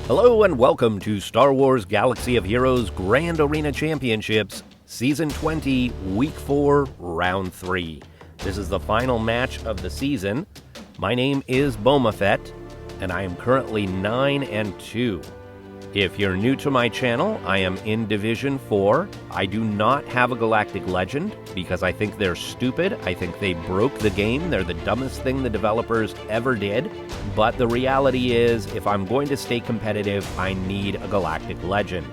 Hello and welcome to Star Wars Galaxy of Heroes Grand Arena Championships, Season 20, Week 4, Round 3. This is the final match of the season. My name is Boma Fett, and I am currently 9-2. If you're new to my channel, I am in Division 4. I do not have a Galactic Legend because I think they're stupid. I think they broke the game. They're the dumbest thing the developers ever did. But the reality is, if I'm going to stay competitive, I need a Galactic Legend.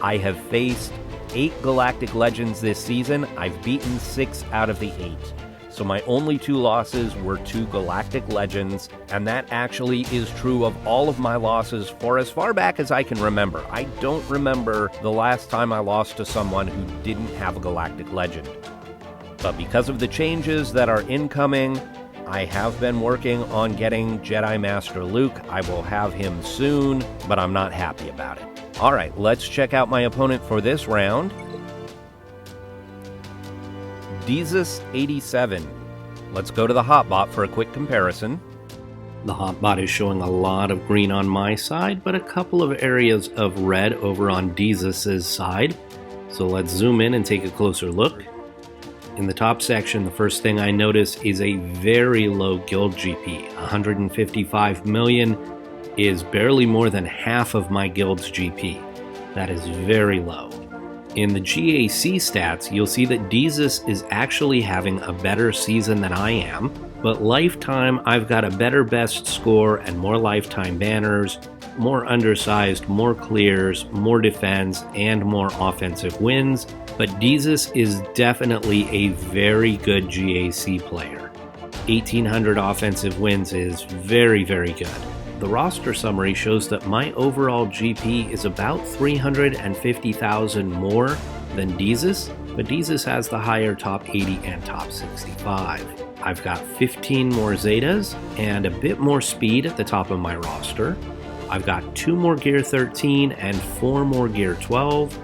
I have faced 8 Galactic Legends this season. I've beaten 6 out of the 8. So my only 2 losses were 2 Galactic Legends, and that actually is true of all of my losses for as far back as I can remember. I don't remember the last time I lost to someone who didn't have a Galactic Legend. But because of the changes that are incoming, I have been working on getting Jedi Master Luke. I will have him soon, but I'm not happy about it. Alright, let's check out my opponent for this round. Jesus87. Let's go to the hotbot for a quick comparison. The hotbot is showing a lot of green on my side, but a couple of areas of red over on Jesus's side. So let's zoom in and take a closer look. In the top section, the first thing I notice is a very low guild GP. 155 million is barely more than half of my guild's GP. That is very low. In the GAC stats, you'll see that Jesus is actually having a better season than I am, but lifetime I've got a better best score and more lifetime banners, more undersized, more clears, more defense, and more offensive wins, but Jesus is definitely a very good GAC player. 1,800 offensive wins is very, very good. The roster summary shows that my overall GP is about 350,000 more than Jesus, but Jesus has the higher top 80 and top 65. I've got 15 more Zetas and a bit more speed at the top of my roster. I've got 2 more Gear 13 and 4 more Gear 12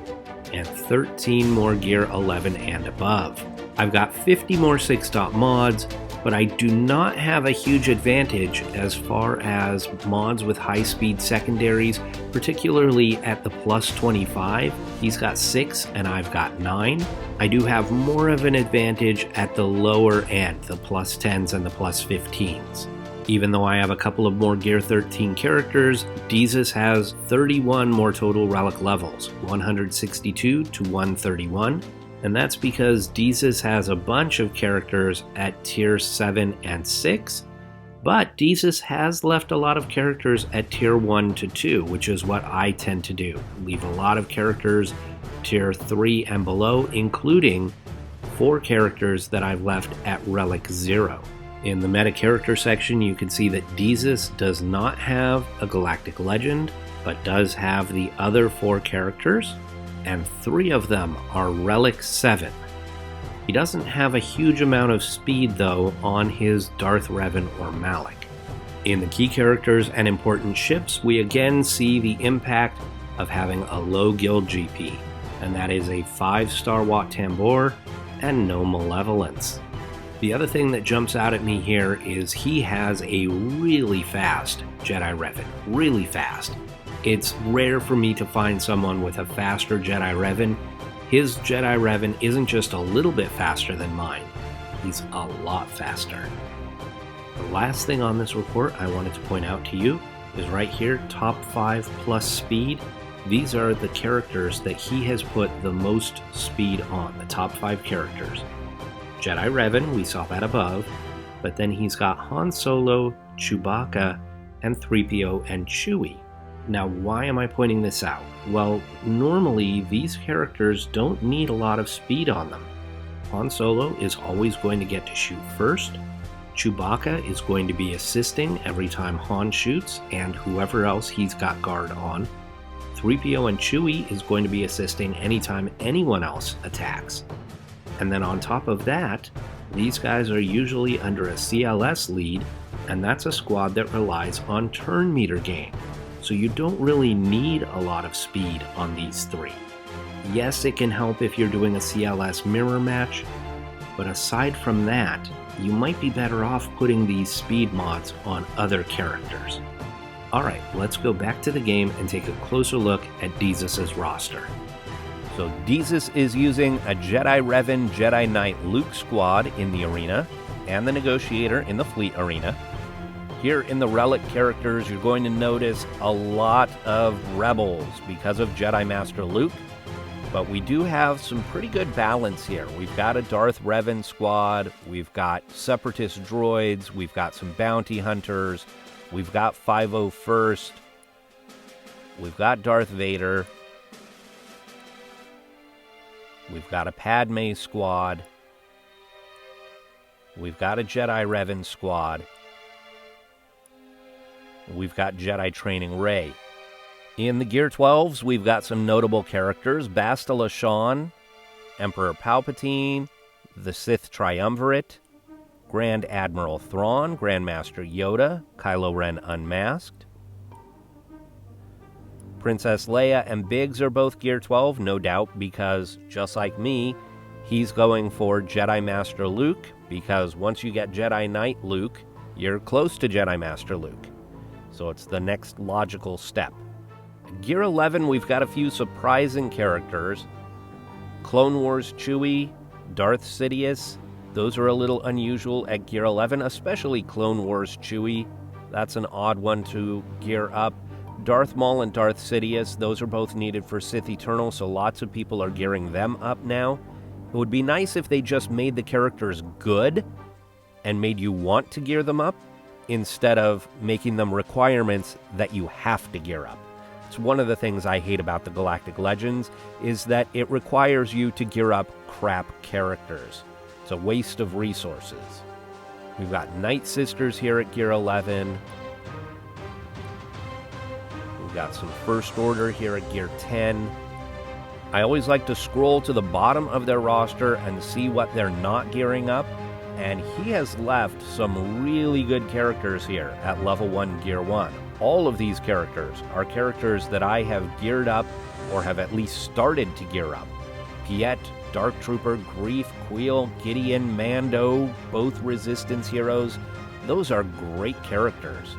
and 13 more Gear 11 and above. I've got 50 more 6-dot mods, but I do not have a huge advantage as far as mods with high-speed secondaries, particularly at the plus 25. He's got 6 and I've got 9. I do have more of an advantage at the lower end, the plus 10s and the plus 15s. Even though I have a couple of more Gear 13 characters, Jesus has 31 more total relic levels, 162 to 131. And that's because Jesus has a bunch of characters at tier 7 and 6, but Jesus has left a lot of characters at tier 1 to 2, which is what I tend to do. Leave a lot of characters tier 3 and below, including 4 characters that I've left at relic 0. In the meta character section, you can see that Jesus does not have a Galactic Legend, but does have the other 4 characters, and 3 of them are Relic 7. He doesn't have a huge amount of speed though on his Darth Revan or Malak. In the key characters and important ships, we again see the impact of having a low guild GP, and that is a 5-star Wat Tambor and no Malevolence. The other thing that jumps out at me here is he has a really fast Jedi Revan, really fast. It's rare for me to find someone with a faster Jedi Revan. His Jedi Revan isn't just a little bit faster than mine, he's a lot faster. The last thing on this report I wanted to point out to you is right here, top 5 plus speed. These are the characters that he has put the most speed on, the top 5 characters. Jedi Revan, we saw that above, but then he's got Han Solo, Chewbacca, and 3PO and Chewie. Now, why am I pointing this out? Well, normally these characters don't need a lot of speed on them. Han Solo is always going to get to shoot first. Chewbacca is going to be assisting every time Han shoots and whoever else he's got guard on. 3PO and Chewie is going to be assisting anytime anyone else attacks. And then on top of that, these guys are usually under a CLS lead, and that's a squad that relies on turn meter gain. So you don't really need a lot of speed on these 3. Yes, it can help if you're doing a CLS mirror match, but aside from that, you might be better off putting these speed mods on other characters. Alright, let's go back to the game and take a closer look at Desus' roster. So Desus is using a Jedi Revan Jedi Knight Luke squad in the arena, and the Negotiator in the Fleet arena. Here in the Relic characters, you're going to notice a lot of Rebels because of Jedi Master Luke, but we do have some pretty good balance here. We've got a Darth Revan squad, we've got Separatist droids, we've got some Bounty Hunters, we've got 501st, we've got Darth Vader, we've got a Padme squad, we've got a Jedi Revan squad, we've got Jedi Training Rey. In the Gear 12s, we've got some notable characters: Bastila Shan, Emperor Palpatine, the Sith Triumvirate, Grand Admiral Thrawn, Grandmaster Yoda, Kylo Ren Unmasked. Princess Leia and Biggs are both Gear 12, no doubt, because, just like me, he's going for Jedi Master Luke, because once you get Jedi Knight Luke, you're close to Jedi Master Luke. So it's the next logical step. Gear 11, we've got a few surprising characters. Clone Wars Chewie, Darth Sidious, those are a little unusual at Gear 11, especially Clone Wars Chewie. That's an odd one to gear up. Darth Maul and Darth Sidious, those are both needed for Sith Eternal, so lots of people are gearing them up now. It would be nice if they just made the characters good and made you want to gear them up, instead of making them requirements that you have to gear up. It's one of the things I hate about the Galactic Legends, is that it requires you to gear up crap characters. It's a waste of resources. We've got Night Sisters here at Gear 11. We've got some First Order here at Gear 10. I always like to scroll to the bottom of their roster and see what they're not gearing up, and he has left some really good characters here at level 1 Gear 1. All of these characters are characters that I have geared up, or have at least started to gear up. Piet, Dark Trooper, Greef, Queel, Gideon, Mando, both Resistance heroes. Those are great characters.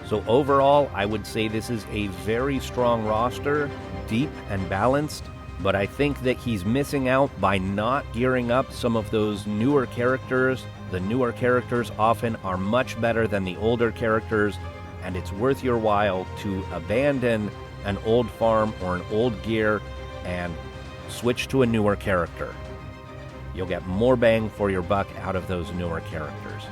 So overall, I would say this is a very strong roster, deep and balanced, but I think that he's missing out by not gearing up some of those newer characters. The newer characters often are much better than the older characters, and it's worth your while to abandon an old farm or an old gear and switch to a newer character. You'll get more bang for your buck out of those newer characters.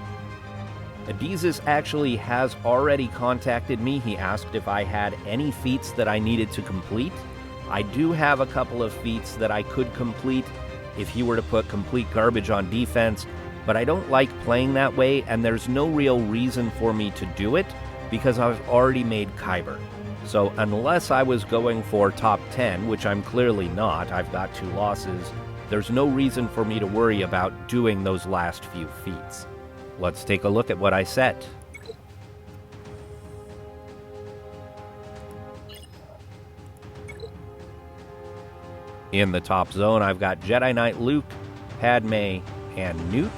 Desus actually has already contacted me. He asked if I had any feats that I needed to complete. I do have a couple of feats that I could complete if he were to put complete garbage on defense, but I don't like playing that way, and there's no real reason for me to do it because I've already made Kyber. So unless I was going for top 10, which I'm clearly not, I've got 2 losses, there's no reason for me to worry about doing those last few feats. Let's take a look at what I set. In the top zone, I've got Jedi Knight Luke, Padme, and Newt.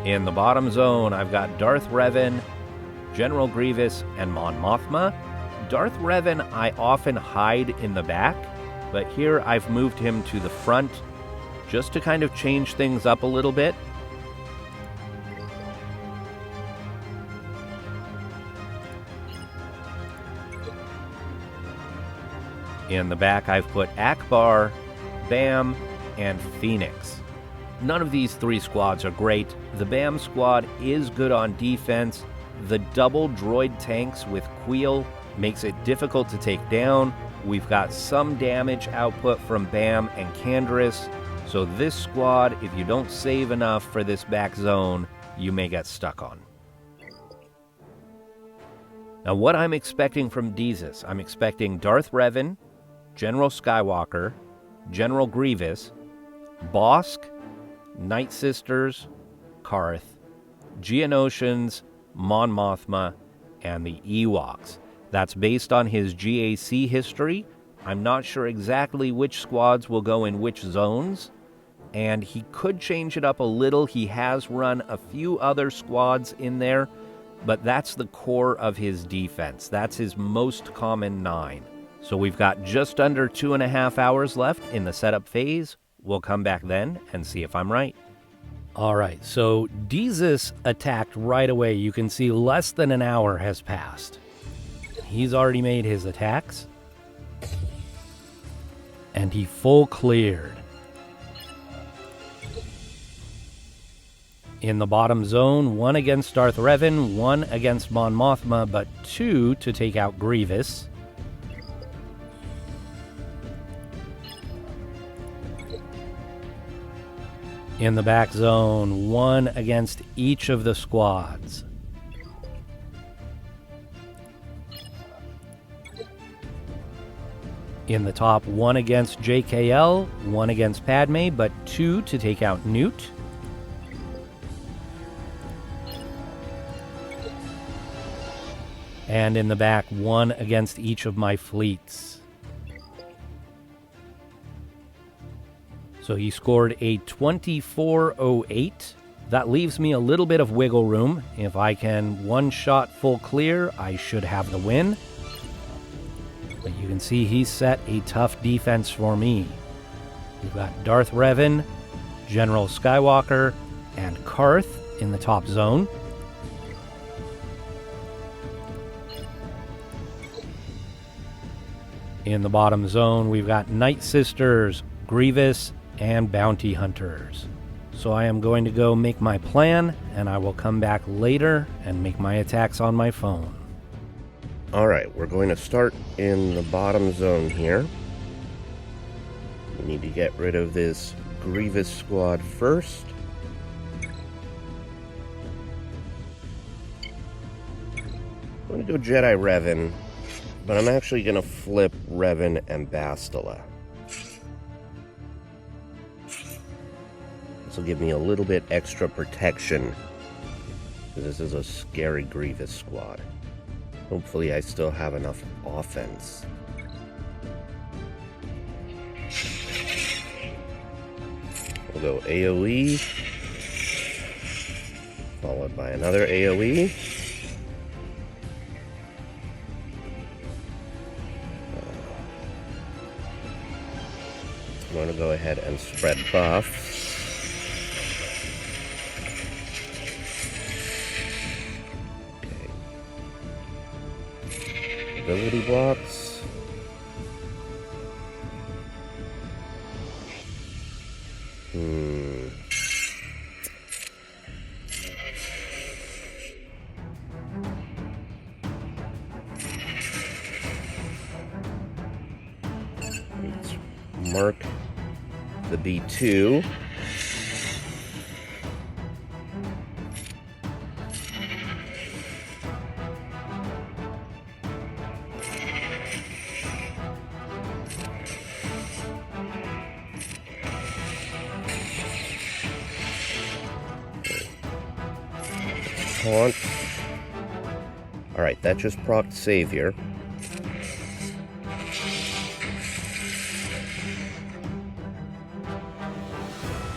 In the bottom zone, I've got Darth Revan, General Grievous, and Mon Mothma. Darth Revan I often hide in the back, but here I've moved him to the front just to kind of change things up a little bit. In the back, I've put Akbar, Bam, and Phoenix. None of these 3 squads are great. The Bam squad is good on defense. The double droid tanks with Queel makes it difficult to take down. We've got some damage output from Bam and Canderous, so this squad, if you don't save enough for this back zone, you may get stuck on. Now what I'm expecting from Desus, I'm expecting Darth Revan, General Skywalker, General Grievous, Bosk, Night Sisters, Karth, Geonosians, Mon Mothma, and the Ewoks. That's based on his GAC history. I'm not sure exactly which squads will go in which zones, and he could change it up a little. He has run a few other squads in there, but that's the core of his defense. That's his most common 9. So we've got just under 2.5 hours left in the setup phase. We'll come back then and see if I'm right. All right, so Jesus attacked right away. You can see less than an hour has passed. He's already made his attacks. And he full cleared. In the bottom zone, 1 against Darth Revan, 1 against Mon Mothma, but 2 to take out Grievous. In the back zone, 1 against each of the squads. In the top, 1 against JKL, 1 against Padme, but 2 to take out Newt. And in the back, 1 against each of my fleets. So he scored a 2408. That leaves me a little bit of wiggle room. If I can one-shot full clear, I should have the win. But you can see he set a tough defense for me. We've got Darth Revan, General Skywalker, and Karth in the top zone. In the bottom zone, we've got Night Sisters, Grievous, and Bounty Hunters. So I am going to go make my plan, and I will come back later and make my attacks on my phone. Alright, we're going to start in the bottom zone here. We need to get rid of this Grievous squad first. I'm going to go Jedi Revan, but I'm actually going to flip Revan and Bastila. This will give me a little bit extra protection, because this is a scary Grievous squad. Hopefully I still have enough offense. We'll go AoE, followed by another AoE. I'm going to go ahead and spread buffs. Ability blocks. Let's mark the B2. Taunt. Alright, that just procced Savior.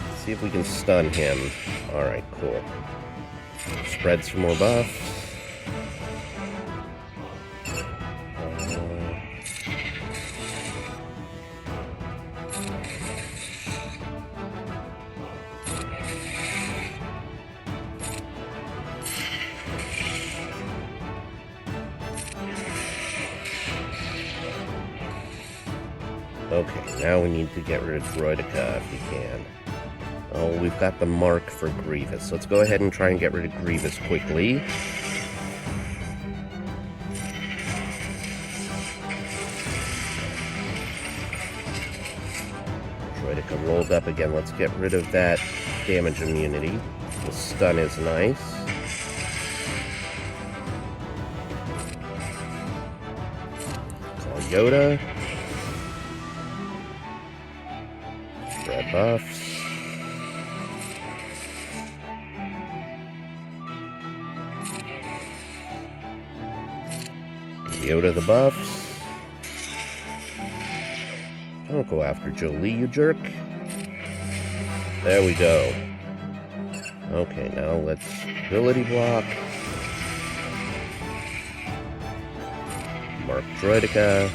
Let's see if we can stun him. Alright, cool. Spread some more buffs. Okay, now we need to get rid of Droideka if we can. Oh, we've got the mark for Grievous. Let's go ahead and try and get rid of Grievous quickly. Droideka rolled up again. Let's get rid of that damage immunity. The stun is nice. Call Yoda. Spread buffs. Yoda the buffs. Don't go after Jolie, you jerk. There we go. Okay, now let's ability block. Mark Droideka.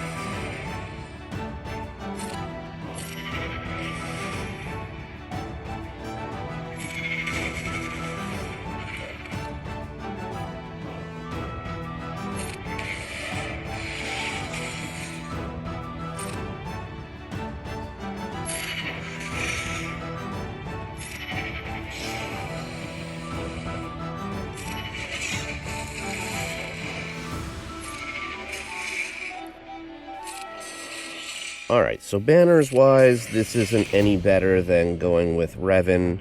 Alright, so banners-wise, this isn't any better than going with Revan.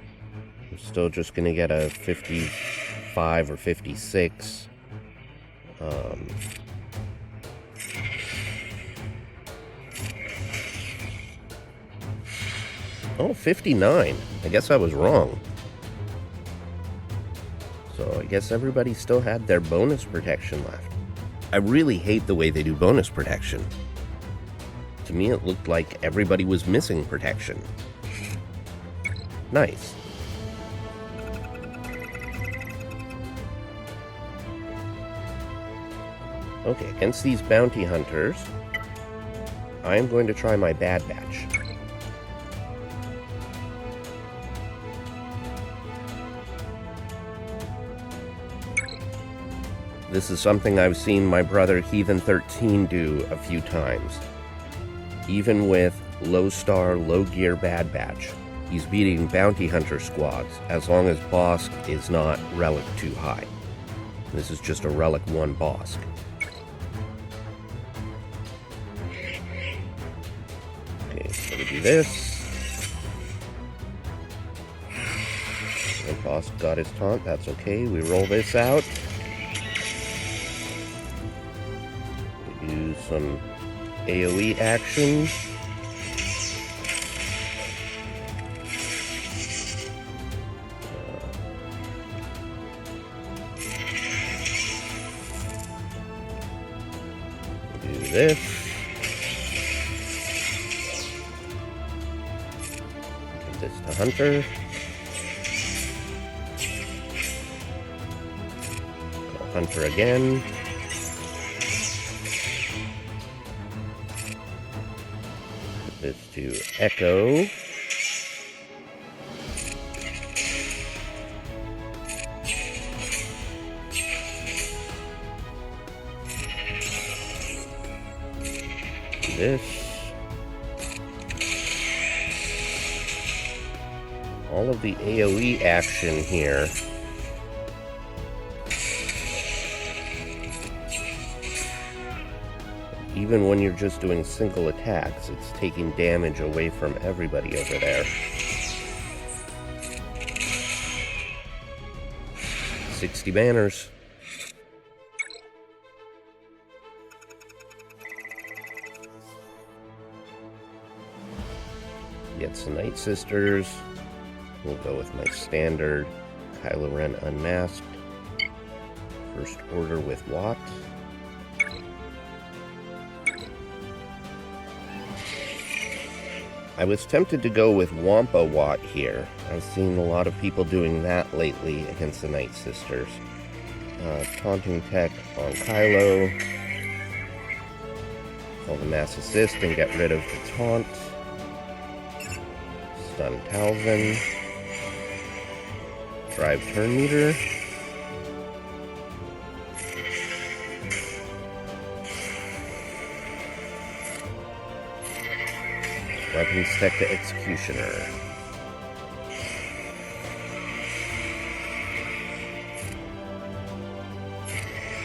I'm still just going to get a 55 or 56. Oh, 59. I guess I was wrong. So I guess everybody still had their bonus protection left. I really hate the way they do bonus protection. To me, it looked like everybody was missing protection. Nice. Okay, against these bounty hunters, I am going to try my Bad Batch. This is something I've seen my brother Heathen 13 do a few times. Even with low star, low gear Bad Batch, he's beating bounty hunter squads as long as Bosk is not relic too high. This is just a relic 1 Bosk. Okay, so we do this. And Bosk got his taunt, that's okay. We roll this out. We do some AoE action. Do this. Give this to Hunter. Call Hunter again. This to Echo. This. All of the AoE action here. Even when you're just doing single attacks, it's taking damage away from everybody over there. 60 banners. Get some Night Sisters. We'll go with my standard Kylo Ren Unmasked. First Order with Watt. I was tempted to go with Wampa Watt here. I've seen a lot of people doing that lately against the Night Sisters. Taunting Tech on Kylo. Call the Mass Assist and get rid of the taunt. Stun Talzin. Drive Turn Meter. Weapons Tech to Executioner.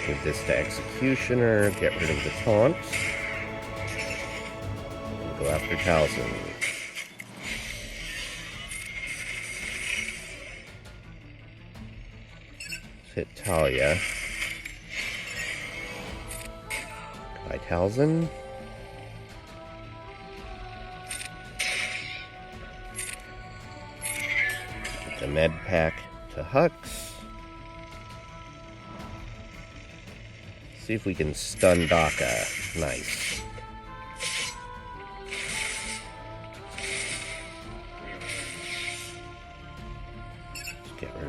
Give this to Executioner, get rid of the taunt. And go after Talzin. Let's hit Talia. By Talzin. The med pack to Hux. See if we can stun Daka. Nice.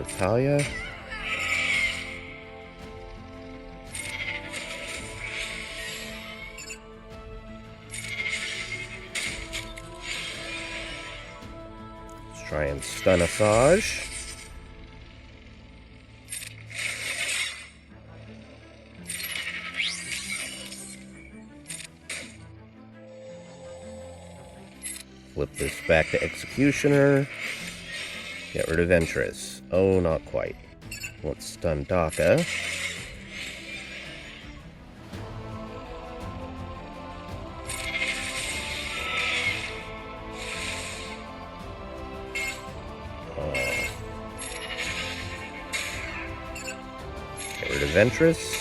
Natalia. Let's try and stun Asajj. Flip this back to Executioner. Get rid of Ventress. Oh, not quite. Let's stun Daka. Get rid of Ventress.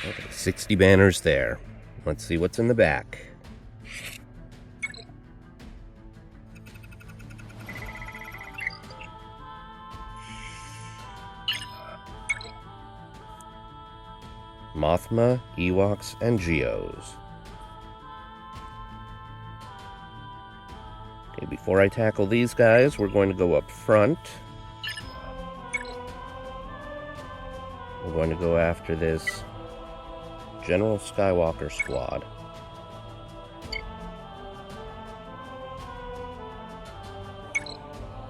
Okay, 60 banners there. Let's see what's in the back. Mothma, Ewoks, and Geos. Okay, before I tackle these guys, we're going to go up front. We're going to go after this General Skywalker squad.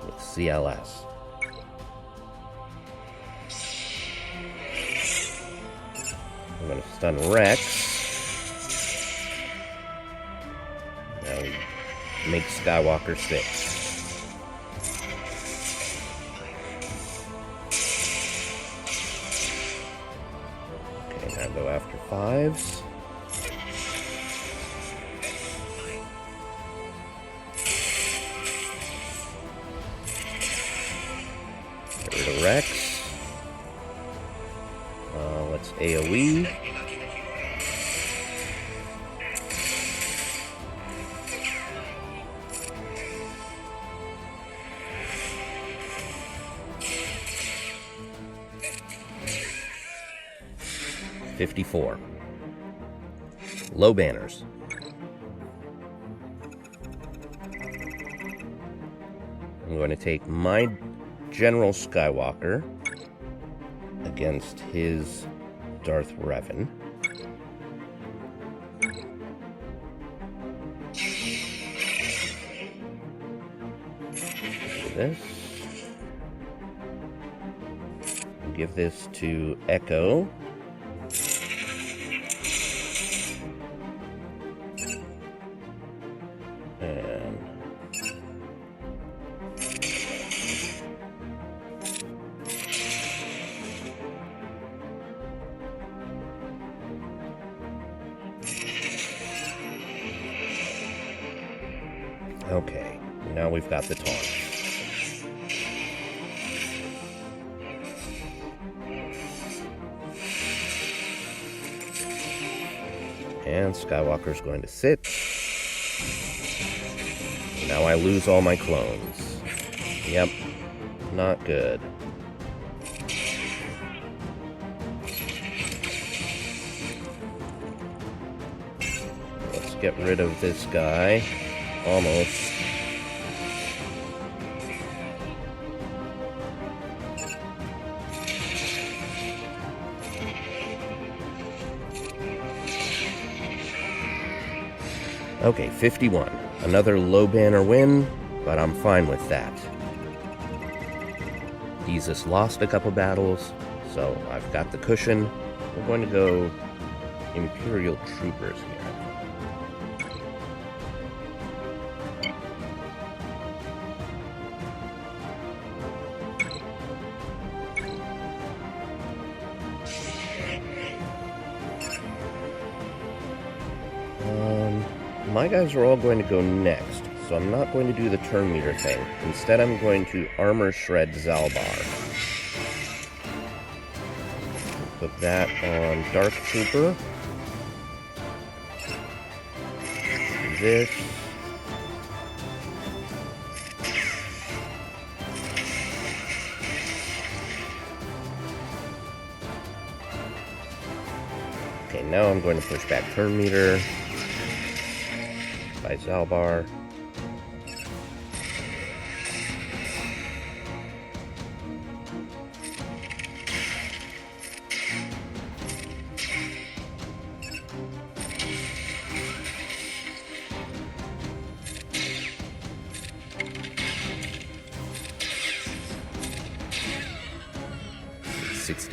With CLS. I'm going to stun Rex. Now we make Skywalker 6. Okay, now go after 5s. Get rid of Rex. Let's AoE. $54. Low banners. I'm going to take my General Skywalker against his Darth Revan. Do this. Give this to Echo. Okay, now we've got the taunt. And Skywalker's going to sit. Now I lose all my clones. Yep, not good. Let's get rid of this guy. Almost. Okay, 51. Another low banner win, but I'm fine with that. Jesus lost a couple battles, so I've got the cushion. We're going to go Imperial Troopers here. My guys are all going to go next, so I'm not going to do the turn meter thing. Instead, I'm going to armor shred Zalbar. Put that on Dark Trooper. Do this. Okay, now I'm going to push back turn meter by Zalbar.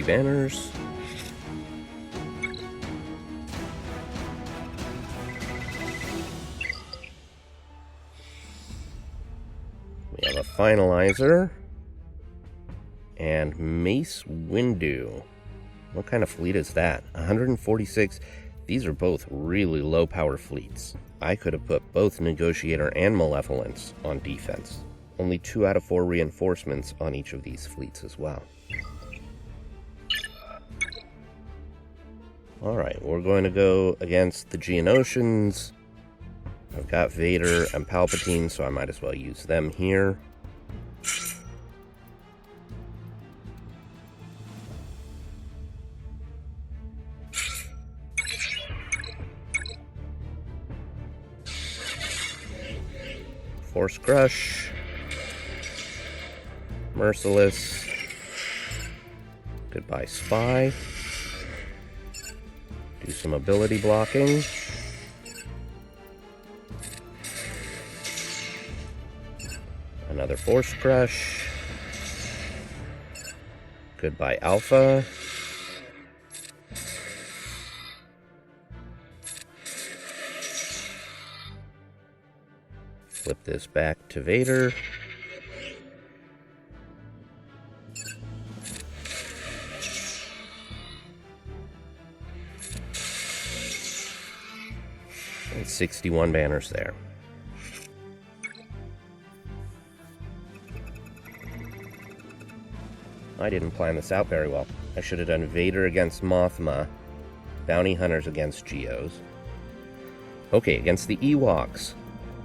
Banners. We have a finalizer and Mace Windu. What kind of fleet is that? 146. These are both really low power fleets. I could have put both Negotiator and Malevolence on defense. Only 2 out of 4 reinforcements on each of these fleets as well. Alright, we're going to go against the Geonosians. I've got Vader and Palpatine, so I might as well use them here. Force Crush. Merciless. Goodbye, Spy. Do some ability blocking. Another Force Crush. Goodbye, Alpha. Flip this back to Vader. And 61 banners there. I didn't plan this out very well. I should have done Vader against Mothma, Bounty Hunters against Geos. Okay, against the Ewoks.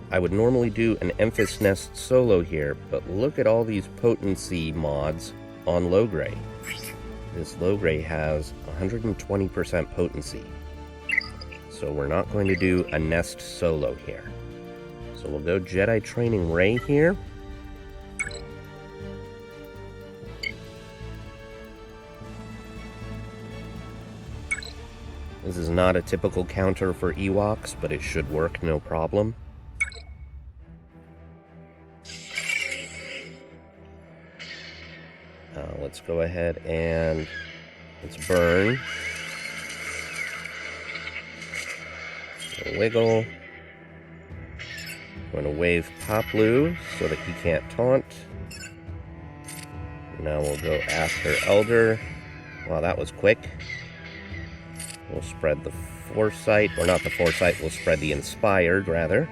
I would normally do an Emphas Nest solo here, but look at all these potency mods on Logray. This Logray has 120% potency. So we're not going to do a Nest solo here. So we'll go Jedi Training Rey here. This is not a typical counter for Ewoks, but it should work no problem. Let's go ahead and let's burn. Wiggle. I'm going to wave Poplu so that he can't taunt. Now we'll go after Elder. Wow, that was quick. We'll spread the Foresight, or not the Foresight, we'll spread the Inspired, rather.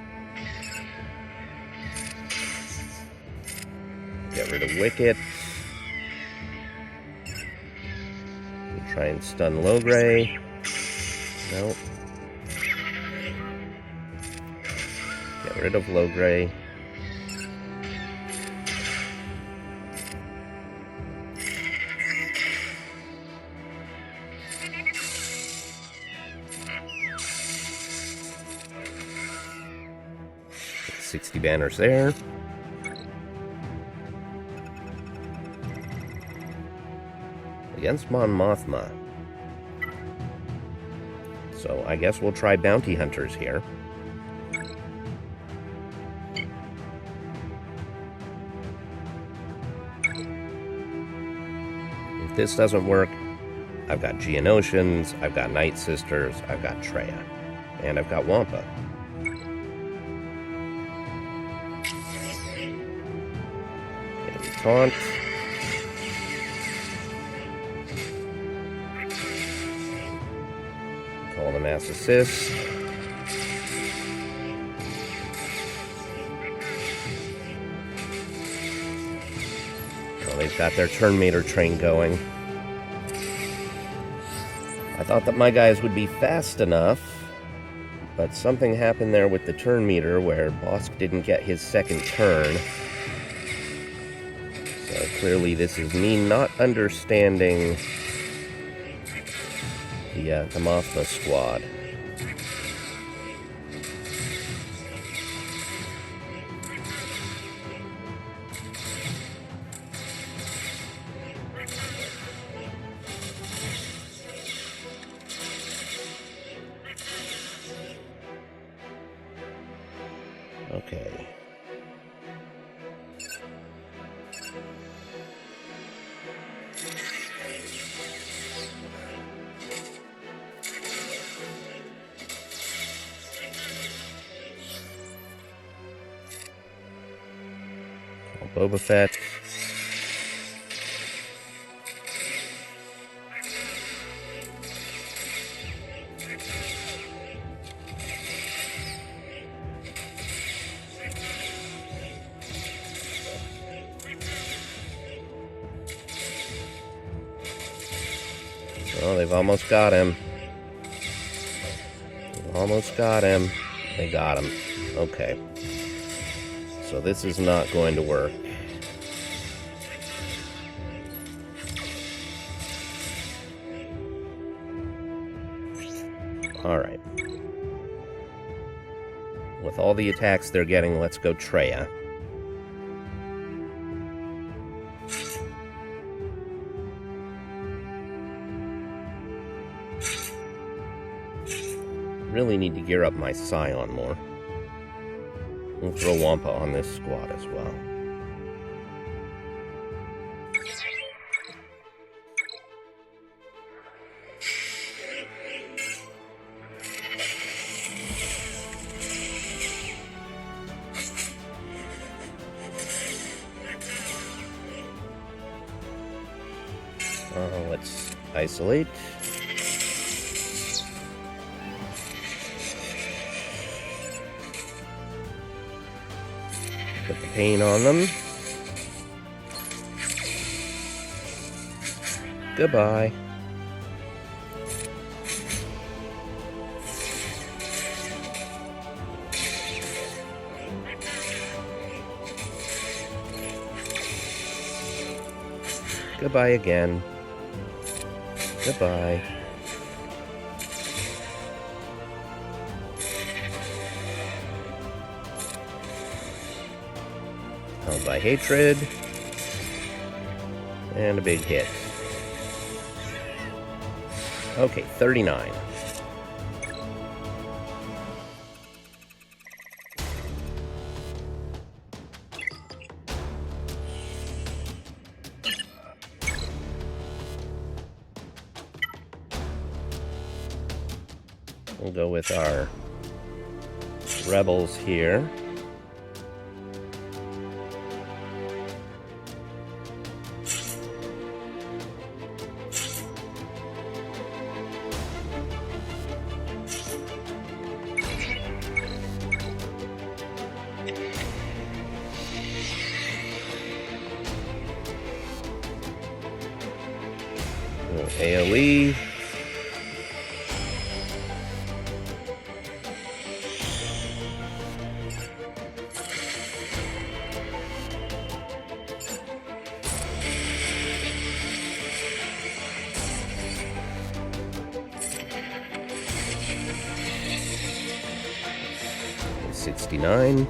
Get rid of Wicket. We'll try and stun Logray. Nope. Get rid of Logray. Get 60 banners there. Against Mon Mothma. So I guess we'll try Bounty Hunters here. If this doesn't work, I've got Geonosians, I've got Night Sisters, I've got Traya, and I've got Wampa. Okay, taunt. Call the Mass Assist. Well, they've got their turn meter train going. I thought that my guys would be fast enough, but something happened there with the turn meter where Bosk didn't get his second turn. So clearly this is me not understanding the Mothma squad. Okay. Boma Fett. Oh, they've almost got him. They've almost got him. They got him. Okay. So this is not going to work. Alright. With all the attacks they're getting, let's go Treya. Really need to gear up my Scion more. We'll throw Wampa on this squad as well. Let's isolate. Put the pain on them. Goodbye. Goodbye again. Goodbye. Held by hatred. And a big hit. Okay, 39. We'll go with our rebels here. AoE. $69.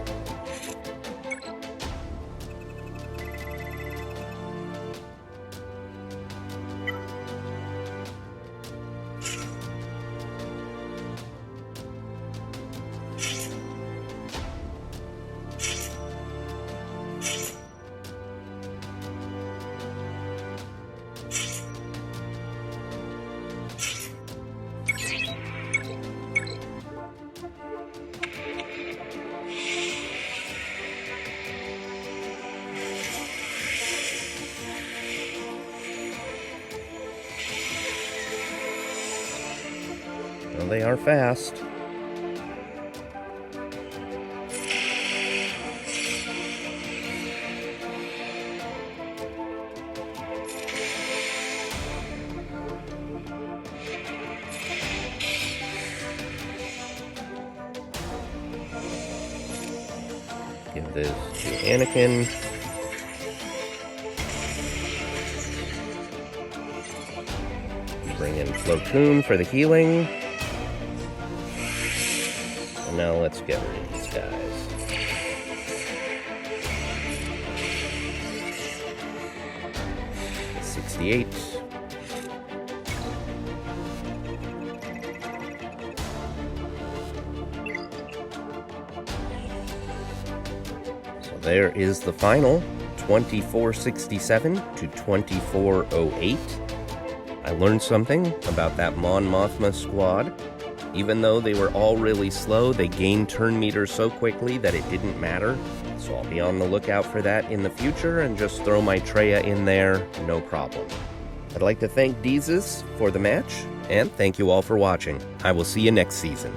Well, they are fast. Give this to Anakin. Bring in Flocoon for the healing. And now let's get rid of these guys. $68. So there is the final, 2467 to 2408. I learned something about that Mon Mothma squad. Even though they were all really slow, they gained turn meters so quickly that it didn't matter. So I'll be on the lookout for that in the future and just throw my Treya in there, no problem. I'd like to thank Deezus for the match, and thank you all for watching. I will see you next season.